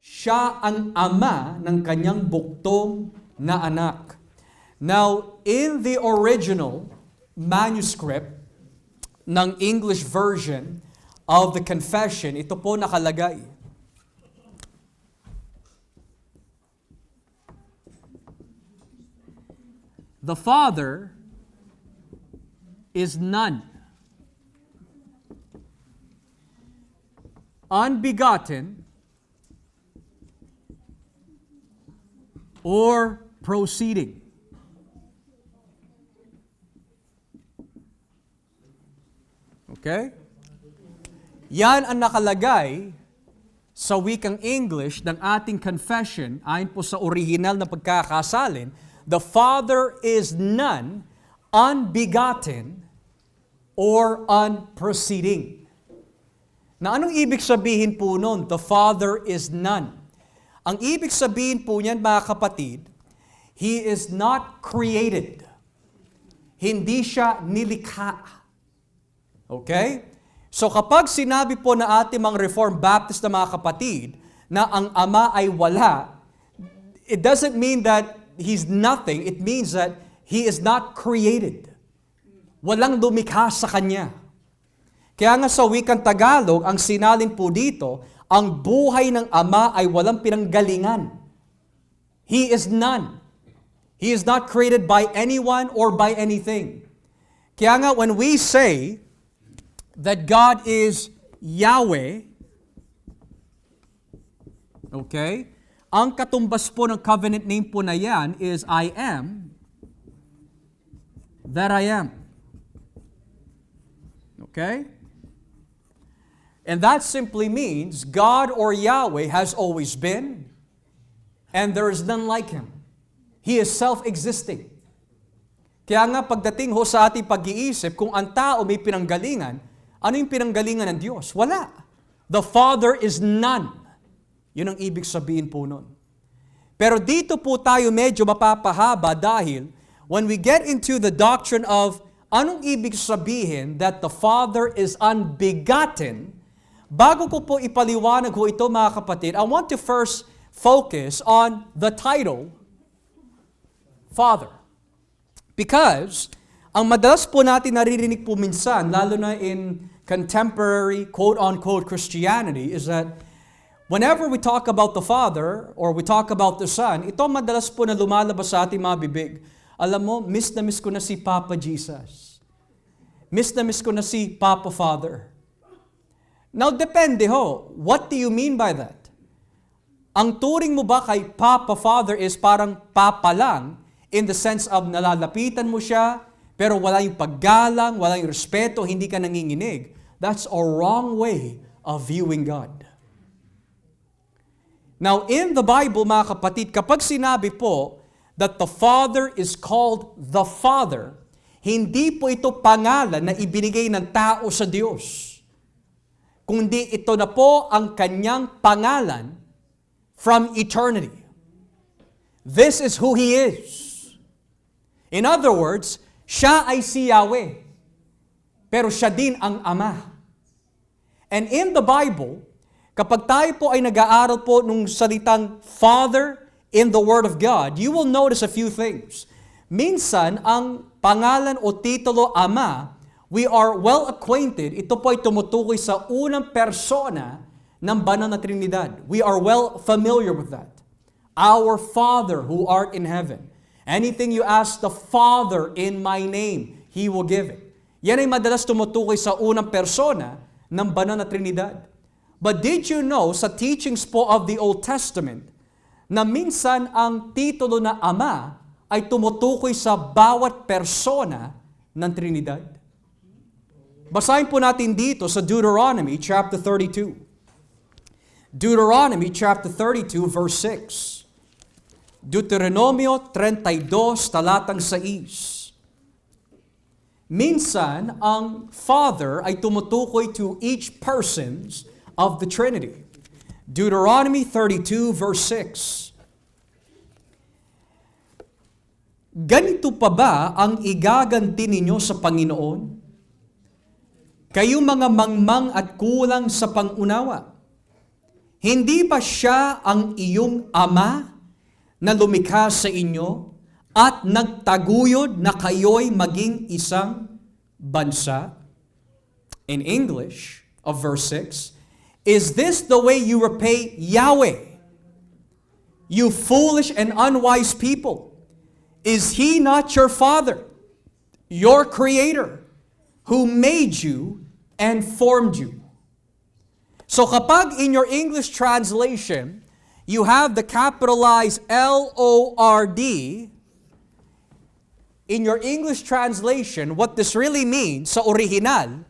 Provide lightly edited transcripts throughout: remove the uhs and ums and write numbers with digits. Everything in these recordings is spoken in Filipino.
siya ang ama ng kanyang buktong na anak. Now, in the original manuscript ng English version of the confession, ito po nakalagay. The Father is none, unbegotten, or proceeding. Okay? Yan ang nakalagay sa wikang English ng ating confession ayon po sa original na pagkakasalin. The Father is none, unbegotten, or unproceeding. Na anong ibig sabihin po nun? The Father is none. Ang ibig sabihin po niyan, mga kapatid, He is not created. Hindi siya nilikha. Okay? So kapag sinabi po na ating mga Reformed Baptist na mga kapatid na ang Ama ay wala, it doesn't mean that He's nothing. It means that He is not created. Walang lumikha sa Kanya. Kaya nga sa wikang Tagalog, ang sinalin po dito, ang buhay ng Ama ay walang pinanggalingan. He is none. He is not created by anyone or by anything. Kaya nga when we say that God is Yahweh, okay, ang katumbas po ng covenant name po na yan is I am that I am. Okay? And that simply means God or Yahweh has always been, and there is none like Him. He is self-existing. Kaya nga pagdating ho sa ating pag-iisip, kung ang tao may pinanggalingan, ano yung pinanggalingan ng Diyos? Wala. The Father is none. Yun ang ibig sabihin po nun. Pero dito po tayo medyo mapapahaba dahil when we get into the doctrine of anong ibig sabihin that the Father is unbegotten, bago ko po ipaliwanag ho ito mga kapatid, I want to first focus on the title, Father. Because ang madalas po natin naririnig po minsan, lalo na in contemporary quote-unquote Christianity, is that whenever we talk about the Father or we talk about the Son, ito madalas po na lumalabas sa ating mga bibig. Alam mo, miss na miss ko na si Papa Jesus. Miss na miss ko na si Papa Father. Now, depende ho. What do you mean by that? Ang turing mo ba kay Papa Father is parang Papa lang in the sense of nalalapitan mo siya, pero wala yung paggalang, wala yung respeto, hindi ka nanginginig. That's a wrong way of viewing God. Now, in the Bible, mga kapatid, kapag sinabi po that the Father is called the Father, hindi po ito pangalan na ibinigay ng tao sa Diyos. Kundi ito na po ang kanyang pangalan from eternity. This is who He is. In other words, siya ay si Yahweh, pero siya din ang Ama. And in the Bible, kapag tayo po ay nag-aaral po nung salitang Father in the Word of God, you will notice a few things. Minsan, ang pangalan o titulo Ama, we are well acquainted, ito po ay tumutukoy sa unang persona ng banal na Trinidad. We are well familiar with that. Our Father who art in heaven. Anything you ask the Father in my name, He will give it. Yan ay madalas tumutukoy sa unang persona ng banal na Trinidad. But did you know sa teachings po of the Old Testament na minsan ang titulo na Ama ay tumutukoy sa bawat persona ng Trinidad? Basahin po natin dito sa Deuteronomy chapter 32. Deuteronomy chapter 32 verse 6. Deuteronomio 32 talatang 6. Minsan, ang Father ay tumutukoy to each persons of the Trinity. Deuteronomy 32 verse 6. Ganito pa ba ang igaganti ninyo sa Panginoon? Kayong mga mangmang at kulang sa pangunawa. Hindi ba siya ang iyong ama na lumikha sa inyo at nagtaguyod na kayo'y maging isang bansa? In English of verse 6, is this the way you repay Yahweh, you foolish and unwise people? Is He not your Father, your Creator, who made you and formed you? So kapag in your English translation, you have the capitalized L-O-R-D, in your English translation, what this really means sa original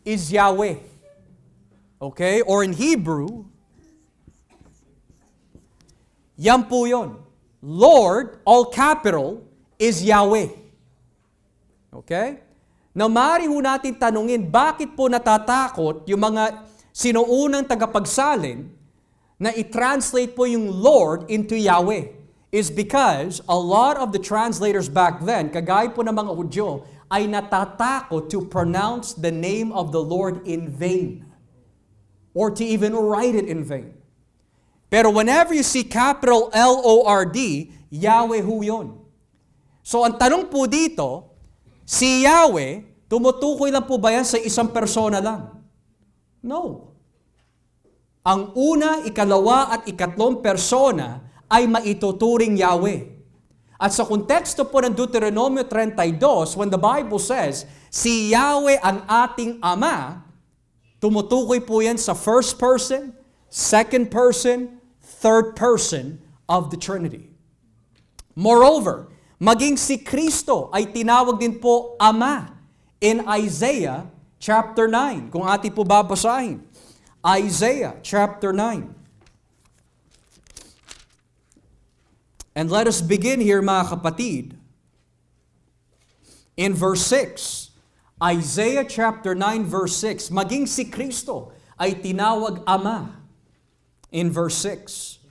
is Yahweh. Okay? Or in Hebrew, yan po yun. Lord, all capital, is Yahweh. Okay? Now, maaari ho natin tanungin, bakit po natatakot yung mga sinuunang tagapagsalin na i-translate po yung Lord into Yahweh? Is because a lot of the translators back then, kagaya po ng mga Hudyo, ay natatakot to pronounce the name of the Lord in vain or to even write it in vain. Pero whenever you see capital L-O-R-D, Yahweh ho yun. So ang tanong po dito, si Yahweh, tumutukoy lang po ba yan sa isang persona lang? No. Ang una, ikalawa at ikatlong persona ay maituturing Yahweh. At sa konteksto po ng Deuteronomio 32, when the Bible says, si Yahweh ang ating Ama, tumutukoy po yan sa first person, second person, third person of the Trinity. Moreover, maging si Kristo ay tinawag din po Ama in Isaiah chapter 9. Kung ating po babasahin, Isaiah chapter 9. And let us begin here, mga kapatid, in verse 6. Isaiah chapter 9 verse 6. Maging si Kristo ay tinawag Ama. In verse 6.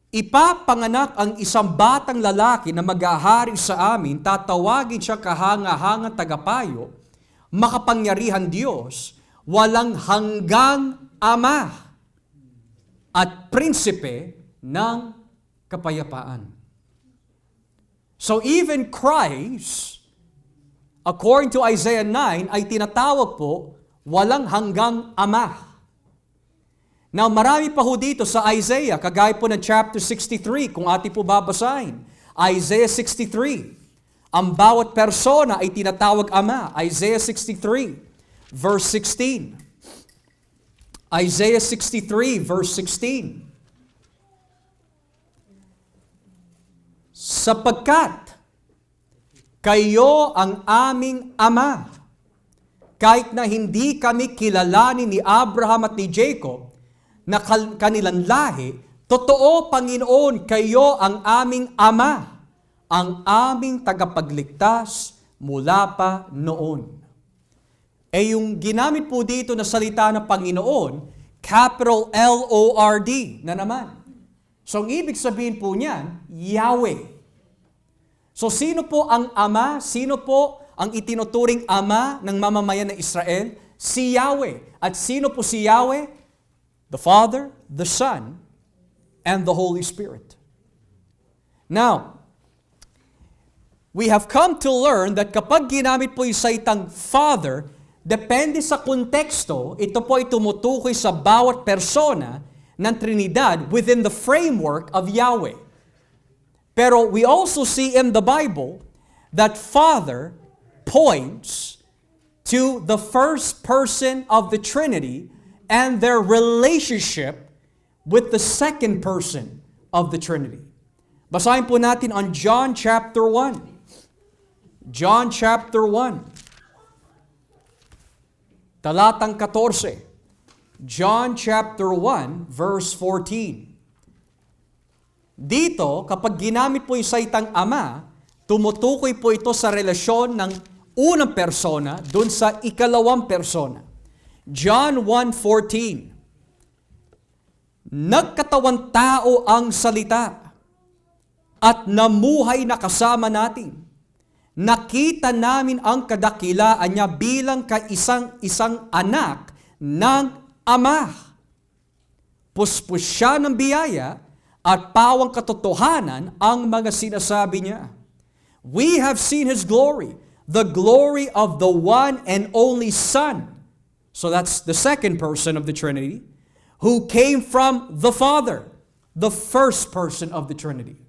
Ipapanganak ang isang batang lalaki na mag-ahari sa amin, tatawagin siya kahanga-hangang tagapayo, makapangyarihan Diyos, walang hanggang Ama, at prinsipe ng kapayapaan. So even Christ, according to Isaiah 9, ay tinatawag po walang hanggang Ama. Now, marami pa ho dito sa Isaiah, kagaya po ng chapter 63, kung ating po babasahin. Isaiah 63, ang bawat persona ay tinatawag Ama. Isaiah 63, verse 16. Isaiah 63, verse 16. Sapagkat kayo ang aming Ama, kahit na hindi kami kilalanin ni Abraham at ni Jacob, na kanilang lahi, totoo, Panginoon, kayo ang aming Ama, ang aming tagapagligtas mula pa noon. Eh yung ginamit po dito na salita ng Panginoon, capital L-O-R-D na naman. So ang ibig sabihin po niyan, Yahweh. So sino po ang Ama? Sino po ang itinuturing Ama ng mamamayan ng Israel? Si Yahweh. At sino po si Yahweh? The Father, the Son, and the Holy Spirit. Now, we have come to learn that kapag ginamit po yung salitang Father, depende sa konteksto, ito po ay tumutukoy sa bawat persona ng Trinidad within the framework of Yahweh. Pero we also see in the Bible that Father points to the first person of the Trinity and their relationship with the second person of the Trinity. Basahin po natin on John chapter 1. John chapter 1. Talatang 14. John chapter 1, verse 14. Dito, kapag ginamit po yung salitang Ama, tumutukoy po ito sa relasyon ng unang persona dun sa ikalawang persona. John 1:14. Nagkatawang tao ang salita at namuhay na kasama natin. Nakita namin ang kadakilaan niya bilang kaisang-isang anak ng Ama. Puspos siya ng biyaya at pawang katotohanan ang mga sinasabi niya. We have seen His glory, the glory of the one and only Son. So that's the second person of the Trinity, who came from the Father, the first person of the Trinity.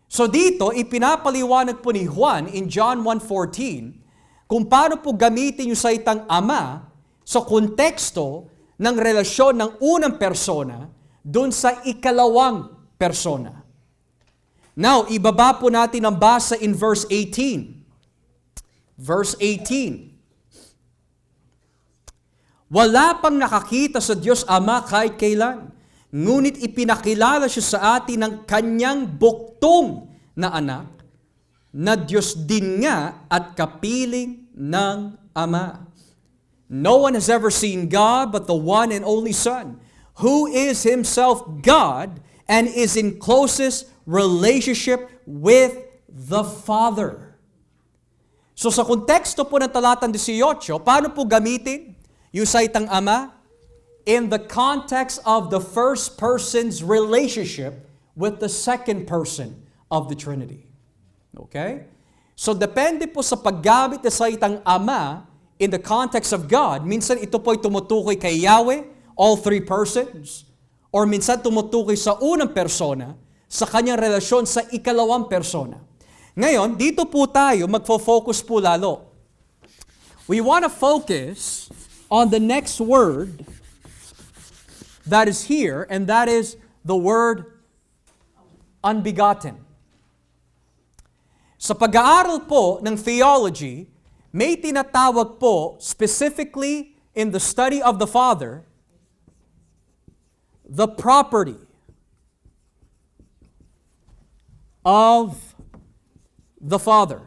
So dito, ipinapaliwanag po ni Juan in John 1:14 kung paano po gamitin yung salitang Ama sa konteksto ng relasyon ng unang persona doon sa ikalawang persona. Now, ibaba po natin ang basa in verse 18. Verse 18. Wala pang nakakita sa Diyos Ama kahit kailan, ngunit ipinakilala siya sa atin ng kanyang buktong na anak, na Diyos din nga at kapiling ng Ama. No one has ever seen God but the one and only Son, who is Himself God and is in closest relationship with the Father. So sa konteksto po ng talatang 18, paano po gamitin yung salitang Ama? In the context of the first person's relationship with the second person of the Trinity. Okay? So depende po sa paggamit ng salitang Ama in the context of God, minsan ito po ay tumutukoy kay Yahweh, all three persons, or minsan tumutukoy sa unang persona, sa kanyang relasyon sa ikalawang persona. Ngayon, dito po tayo magfo-focus po lalo. We want to focus on the next word that is here, and that is the word unbegotten. Sa pag-aaral po ng theology, may tinatawag po, specifically in the study of the Father, the property of the Father.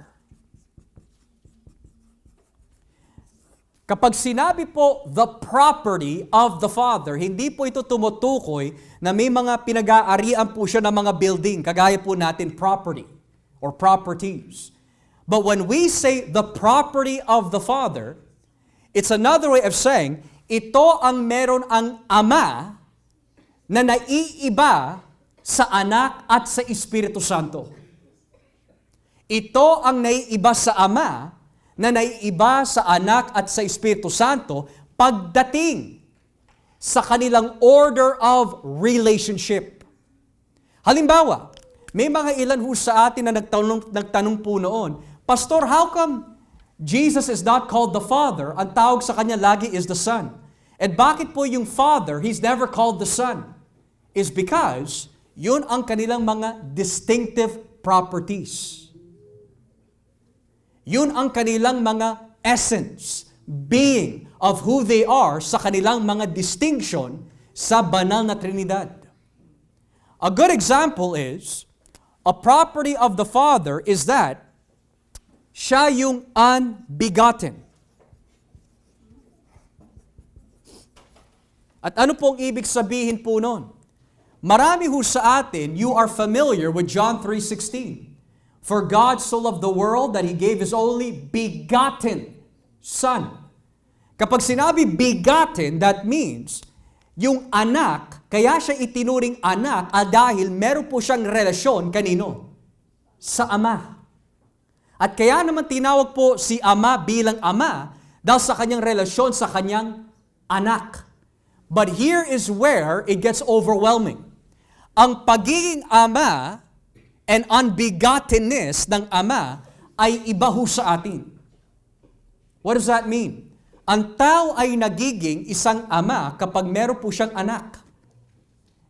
Kapag sinabi po the property of the Father, hindi po ito tumutukoy na may mga pinag-aarian po siya ng mga building, kagaya po natin property or properties. But when we say the property of the Father, it's another way of saying, ito ang meron ang Ama na naiiba sa Anak at sa Espiritu Santo. Ito ang naiiba sa Ama na naiiba sa Anak at sa Espiritu Santo pagdating sa kanilang order of relationship. Halimbawa, may mga ilan ho sa atin na nagtanong po noon, Pastor, how come Jesus is not called the Father? Ang tawag sa Kanya lagi is the Son. And bakit po yung Father, He's never called the Son? Is because yun ang kanilang mga distinctive properties. Yun ang kanilang mga essence, being of who they are sa kanilang mga distinction sa banal na Trinidad. A good example is, a property of the Father is that siya yung unbegotten. At ano pong ibig sabihin po nun? Marami ho sa atin, you are familiar with John 3:16. For God so loved the world that He gave His only begotten Son. Kapag sinabi begotten, that means yung anak, kaya siya itinuring anak dahil meron po siyang relasyon kanino? Sa Ama. At kaya naman tinawag po si Ama bilang Ama dahil sa kanyang relasyon sa kanyang anak. But here is where it gets overwhelming. Ang pagiging Ama and unbegottenness ng Ama ay iba ho sa atin. What does that mean? Ang tao ay nagiging isang Ama kapag meron po siyang anak.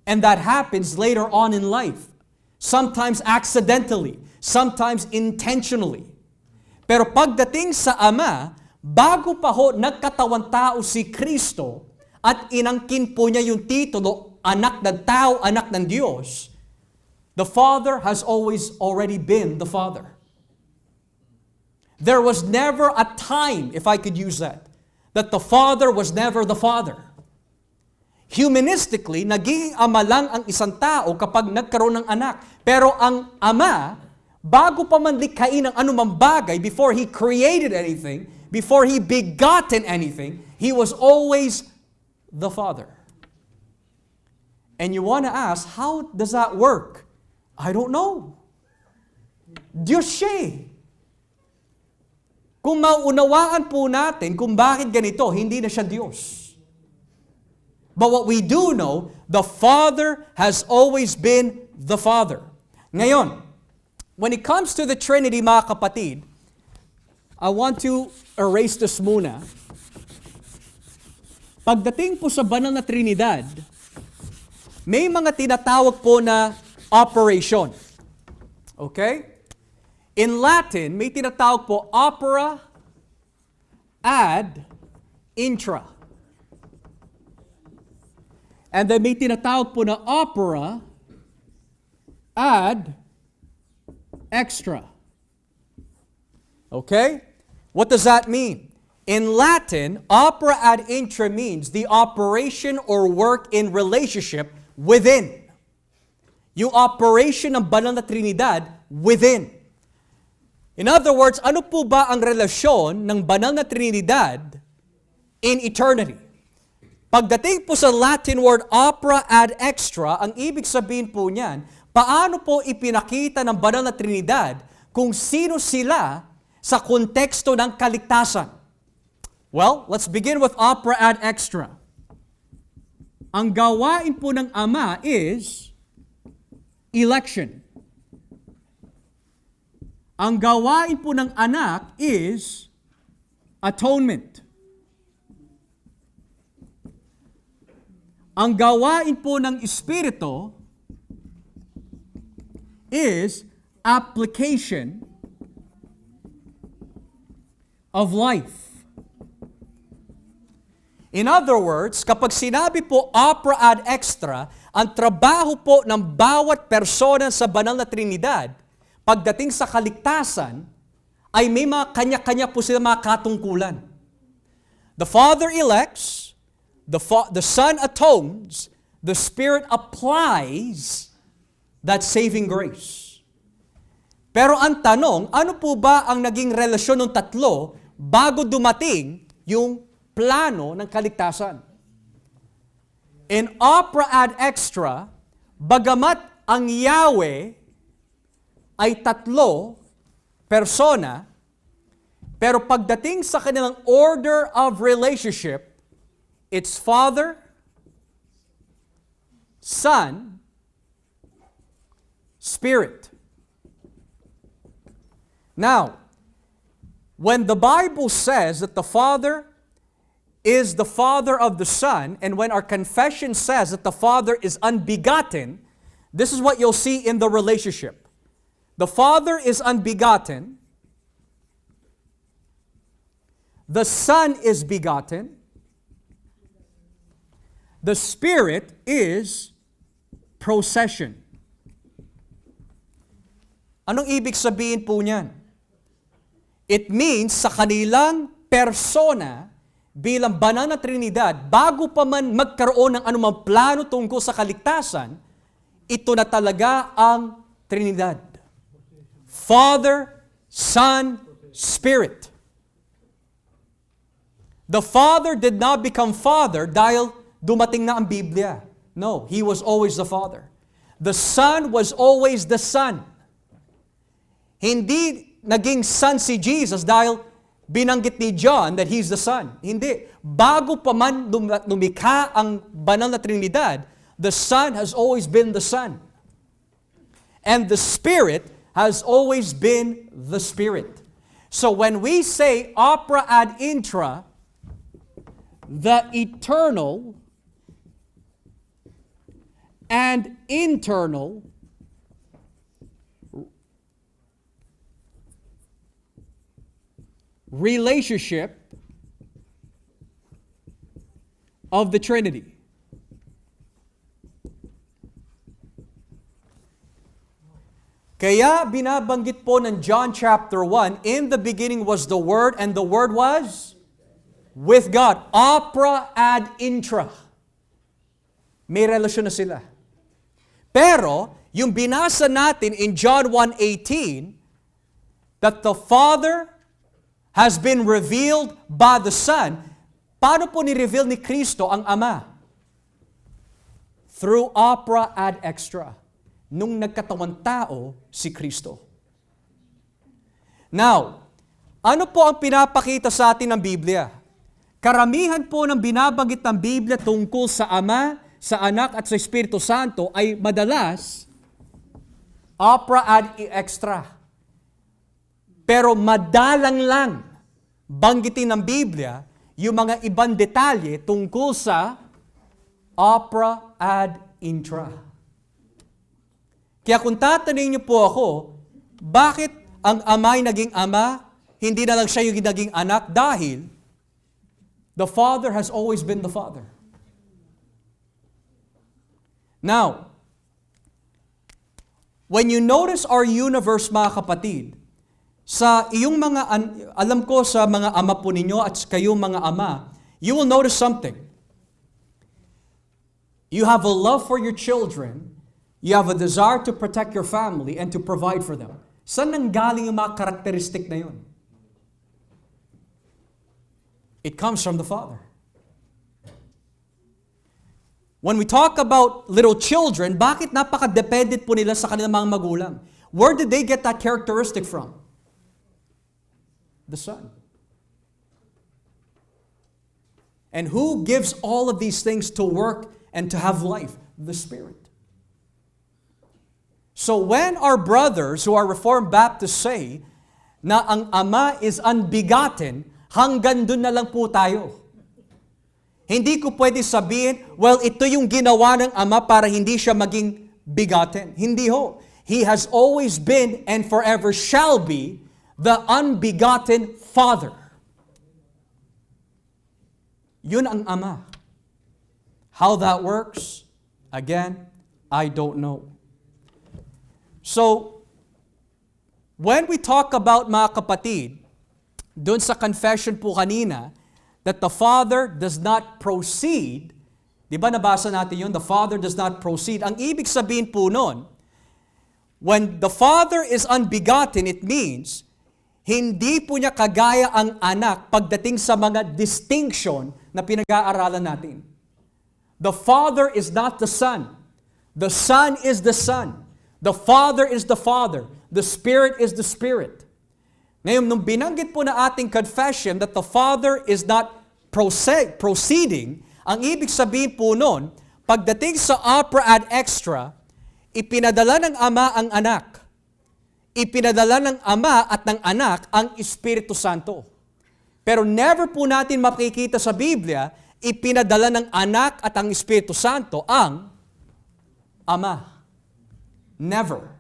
And that happens later on in life. Sometimes accidentally, sometimes intentionally. Pero pagdating sa Ama, bago pa ho nagkatawan tao si Kristo at inangkin po niya yung titulo, anak ng tao, anak ng Diyos, the Father has always already been the Father. There was never a time, if I could use that the Father was never the Father. Humanistically, nagiging ama lang ang isang tao kapag nagkaroon ng anak. Pero ang Ama, bago pa man likhain ang anumang bagay, before He created anything, before He begotten anything, He was always the Father. And you want to ask, how does that work? I don't know. Diyos siya eh. Kung maunawaan po natin kung bakit ganito, hindi na siya Diyos. But what we do know, the Father has always been the Father. Ngayon, when it comes to the Trinity, mga kapatid, I want to erase this muna. Pagdating po sa banal na Trinidad, may mga tinatawag po na operation. Okay? In Latin, may tinatawag po opera ad intra. And then may tinatawag po na opera ad extra. Okay? What does that mean? In Latin, opera ad intra means the operation or work in relationship within. Yung operation ng banal na Trinidad within. In other words, ano po ba ang relasyon ng banal na Trinidad in eternity? Pagdating po sa Latin word opera ad extra, ang ibig sabihin po niyan, paano po ipinakita ng banal na Trinidad kung sino sila sa konteksto ng kaligtasan? Well, let's begin with opera ad extra. Ang gawain po ng Ama is election. Ang gawain po ng Anak is atonement. Ang gawain po ng Espiritu is application of life. In other words, kapag sinabi po opera ad extra, ang trabaho po ng bawat persona sa banal na Trinidad, pagdating sa kaligtasan, ay may mga kanya-kanya po sila mga katungkulan. The Father elects, the Son atones, the Spirit applies that saving grace. Pero ang tanong, ano po ba ang naging relasyon ng tatlo bago dumating yung plano ng kaligtasan? In opera ad extra, bagamat ang Yahweh ay tatlo persona, pero pagdating sa kanilang order of relationship, it's Father, Son, Spirit. Now, when the Bible says that the Father is the Father of the Son, and when our confession says that the Father is unbegotten, this is what you'll see in the relationship. The Father is unbegotten, the Son is begotten, the Spirit is procession. Anong ibig sabihin po niyan? It means sa kanilang persona bilang banal na Trinidad, bago pa man magkaroon ng anumang plano tungkol sa kaligtasan, ito na talaga ang Trinidad. Father, Son, Spirit. The Father did not become Father dahil dumating na ang Biblia. No, He was always the Father. The Son was always the Son. Hindi naging Son si Jesus dahil binanggit ni John that He's the Son. Hindi. Bago pa man lumikha ang banal na Trinidad, the Son has always been the Son. And the Spirit has always been the Spirit. So when we say opera ad intra, the eternal and internal relationship of the Trinity. Kaya binabanggit po ng John chapter 1, in the beginning was the Word, and the Word was with God. Opera ad intra. May relasyon na sila. Pero, yung binasa natin in John 1:18, that the Father has been revealed by the Son, Paano po ni-reveal ni Kristo ang Ama? Through opera ad extra, nung nagkatawang tao si Kristo. Now, ano po ang pinapakita sa atin ng Biblia? Karamihan po ng binabanggit ng Biblia tungkol sa Ama, sa Anak at sa Espiritu Santo ay madalas opera ad extra. Pero madalang lang banggitin ng Biblia yung mga ibang detalye tungkol sa opera ad intra. Kaya kung tatanungin niyo po ako, bakit ang Ama ay naging Ama, hindi na lang siya yung naging anak? Dahil the Father has always been the Father. Now, when you notice our universe, mga kapatid, sa iyong mga, alam ko sa mga ama po ninyo at kayong mga ama, you will notice something. You have a love for your children, you have a desire to protect your family and to provide for them. Saan nanggaling yung mga karakteristik na yun? It comes from the Father. When we talk about little children, bakit napaka-dependent po nila sa kanilang mga magulang? Where did they get that characteristic from? The Son. And who gives all of these things to work and to have life? The Spirit. So when our brothers who are Reformed Baptists say na ang Ama is unbegotten, hanggang dun na lang po tayo. Hindi ko pwede sabihin, well, ito yung ginawa ng Ama para hindi siya maging begotten. Hindi ho. He has always been and forever shall be the unbegotten Father. Yun ang Ama. How that works, again, I don't know. So, when we talk about, mga kapatid, doon sa confession po kanina, that the Father does not proceed, di ba nabasa natin yun? The Father does not proceed. Ang ibig sabihin po nun, when the Father is unbegotten, it means, hindi po niya kagaya ang anak pagdating sa mga distinction na pinag-aaralan natin. The Father is not the Son. The Son is the Son. The Father is the Father. The Spirit is the Spirit. Ngayon, nung binanggit po na ating confession that the Father is not proceeding, ang ibig sabihin po nun, pagdating sa opera ad extra, ipinadala ng Ama ang anak. Ipinadala ng Ama at ng anak ang Espiritu Santo. Pero never po natin makikita sa Biblia, ipinadala ng anak at ang Espiritu Santo ang Ama. Never.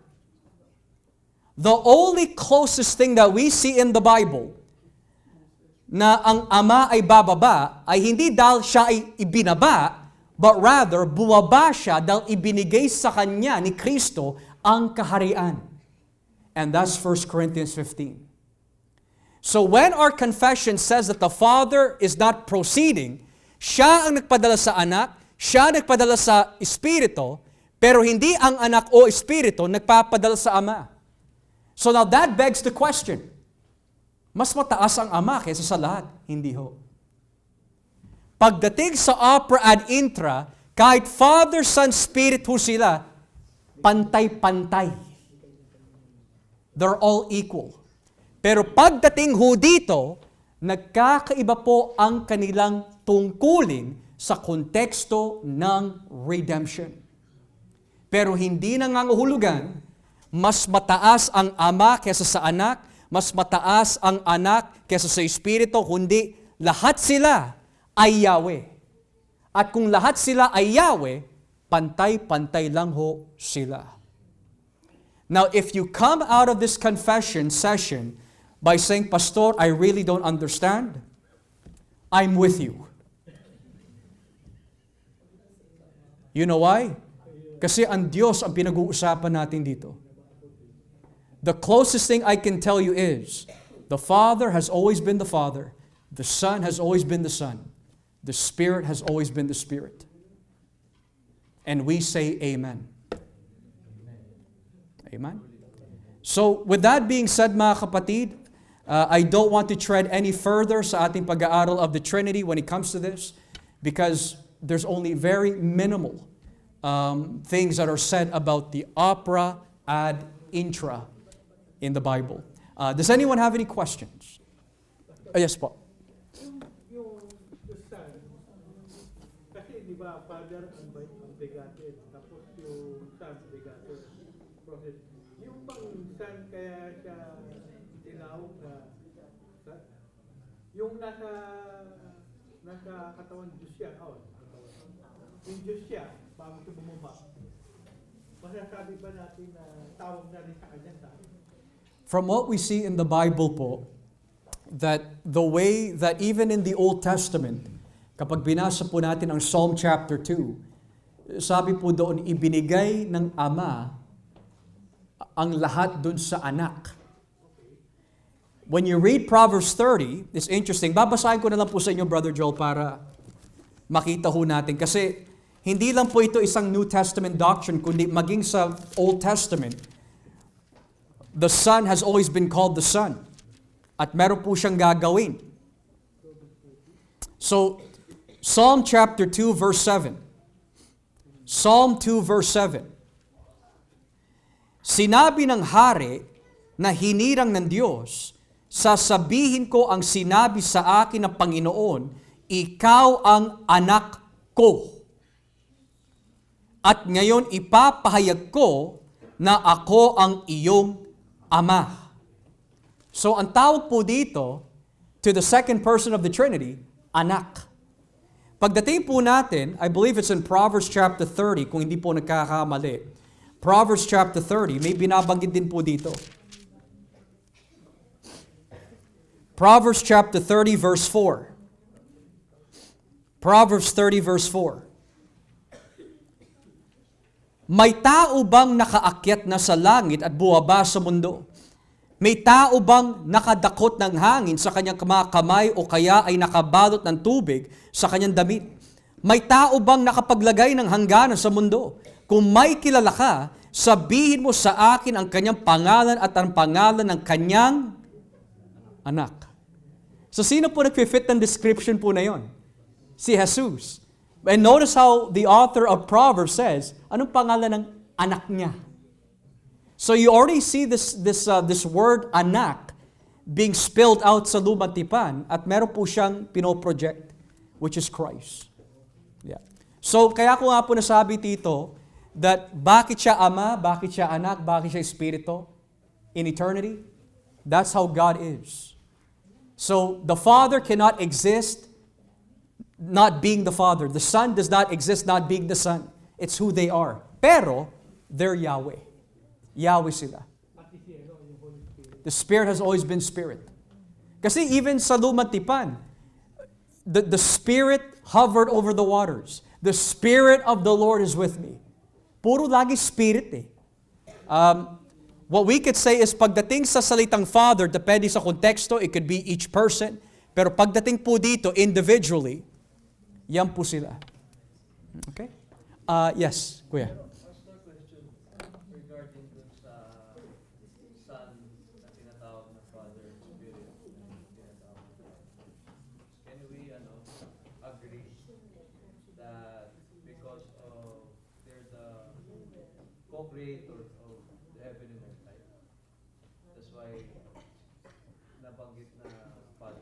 The only closest thing that we see in the Bible na ang Ama ay bababa ay hindi dahil siya ay ibinaba, but rather bumaba siya dahil ibinigay sa kanya ni Kristo ang kaharian. And that's 1 Corinthians 15. So when our confession says that the Father is not proceeding, siya ang nagpadala sa anak, siya ang nagpadala sa Espiritu, pero hindi ang anak o Espiritu nagpapadala sa Ama. So now that begs the question, mas mataas ang Ama kaysa sa lahat? Hindi ho. Pagdating sa opera ad intra, kahit Father, Son, Spirit ho sila, pantay-pantay. They're all equal. Pero pagdating ho dito, nagkakaiba po ang kanilang tungkulin sa konteksto ng redemption. Pero hindi nangangahulugan, mas mataas ang Ama kaysa sa anak, mas mataas ang anak kaysa sa Espiritu, kundi lahat sila ay Yahweh. At kung lahat sila ay Yahweh, pantay-pantay lang ho sila. Now, if you come out of this confession session by saying, Pastor, I really don't understand, I'm with you. You know why? Kasi ang Diyos ang pinag-uusapan natin dito. The closest thing I can tell you is, the Father has always been the Father, the Son has always been the Son, the Spirit has always been the Spirit. And we say Amen. Amen? So, with that being said, mga kapatid, I don't want to tread any further sa ating pag-aaral of the Trinity when it comes to this because there's only very minimal things that are said about the opera ad intra in the Bible. Does anyone have any questions? Yes po. Yung Son, kasi di ba, Father ang begotten, tapos yung Son begotten process. Yung bang Son kaya siya tinawag na Son? Yung nasa katawan Diyos siya, yung Diyos siya, bago siya bumaba. Masasabi ba natin na tawag na rin sa kanya Son? From what we see in the Bible po, that the way that even in the Old Testament, kapag binasa po natin ang Psalm chapter 2, sabi po doon, ibinigay ng Ama ang lahat dun sa anak. When you read Proverbs 30, it's interesting. Babasahin ko na lang po sa inyo, Brother Joel, para makita ho natin. Kasi hindi lang po ito isang New Testament doctrine, kundi maging sa Old Testament, the Son has always been called the Son. At meron po siyang gagawin. So, Psalm chapter 2 verse 7. Psalm 2 verse 7. Sinabi ng hari na hinirang ng Diyos, sasabihin ko ang sinabi sa akin ng Panginoon, ikaw ang anak ko. At ngayon ipapahayag ko na ako ang iyong ama. So, ang tawag po dito, to the second person of the Trinity, anak. Pagdating po natin, I believe it's in Proverbs chapter 30, kung hindi po nagkakamali. Proverbs chapter 30, may binabanggit din po dito. Proverbs chapter 30 verse 4. Proverbs 30 verse 4. May tao bang nakaakyat na sa langit at buwaba sa mundo? May tao bang nakadakot ng hangin sa kanyang mga kamay o kaya ay nakabalot ng tubig sa kanyang damit? May tao bang nakapaglagay ng hangganan sa mundo? Kung may kilala ka, sabihin mo sa akin ang kanyang pangalan at ang pangalan ng kanyang anak. So sino po nag-fit ng description po na yon? Si Jesus. And notice how the author of Proverbs says, anong pangalan ng anak niya? So you already see this word anak being spelled out sa lumang tipan at meron po siyang pinoproject, which is Christ. Yeah. So kaya ko nga po nasabi dito that bakit siya ama, bakit siya anak, bakit siya espiritu in eternity? That's how God is. So the Father cannot exist not being the Father. The Son does not exist not being the Son. It's who they are. Pero they're Yahweh. Yahweh sila. The Spirit has always been Spirit. Kasi even sa lumang tipan, the Spirit hovered over the waters. The Spirit of the Lord is with me. Puro lagi Spirit eh. What we could say is pagdating sa salitang Father, depende sa konteksto, it could be each person. Pero pagdating po dito, individually, yan po sila. Okay? Yes, Kuya. Co-creator of the heaven and earth. That's why nabanggit na Father.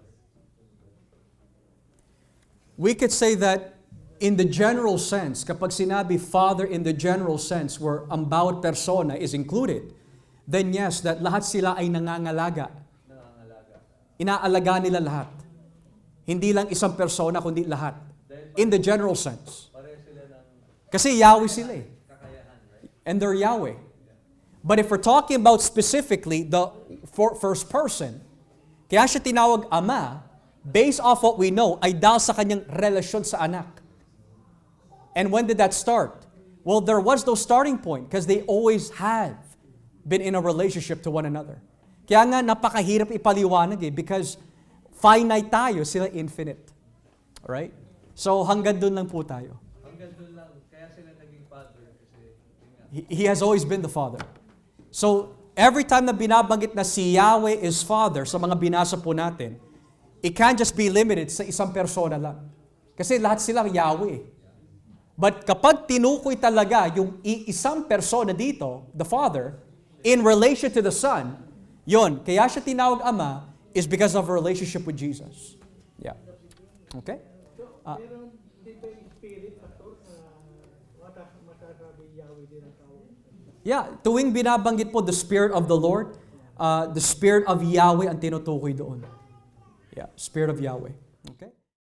We could say that in the general sense, kapag sinabi Father in the general sense where ang bawat persona is included, then yes, that lahat sila ay nangangalaga. Inaalaga nila lahat. Hindi lang isang persona, kundi lahat. In the general sense. Kasi Yahweh sila eh. And they're Yahweh. But if we're talking about specifically the first person, kaya siya tinawag Ama, based off what we know, ay dahil sa kanyang relasyon sa anak. And when did that start? Well, there was no starting point because they always have been in a relationship to one another. Kaya nga napakahirap ipaliwanag eh because finite tayo, sila infinite. Alright? So hanggang doon lang po tayo. Hanggang doon lang, kaya sila naging Father kasi He has always been the Father. So, every time na binabanggit na si Yahweh is Father sa mga binasa po natin, it can't just be limited sa isang persona lang. Kasi lahat silang Yahweh. But kapag tinukoy talaga yung isang persona dito, the Father, in relation to the Son, yon, kaya siya tinawag Ama, is because of a relationship with Jesus. Yeah. Okay? So, meron dito yung spirit, Pastor, masasabi Yahweh din ang tawag. Yeah, tuwing binabanggit po the Spirit of the Lord, the Spirit of Yahweh ang tinutukoy doon. Yeah, Spirit of Yahweh. Okay?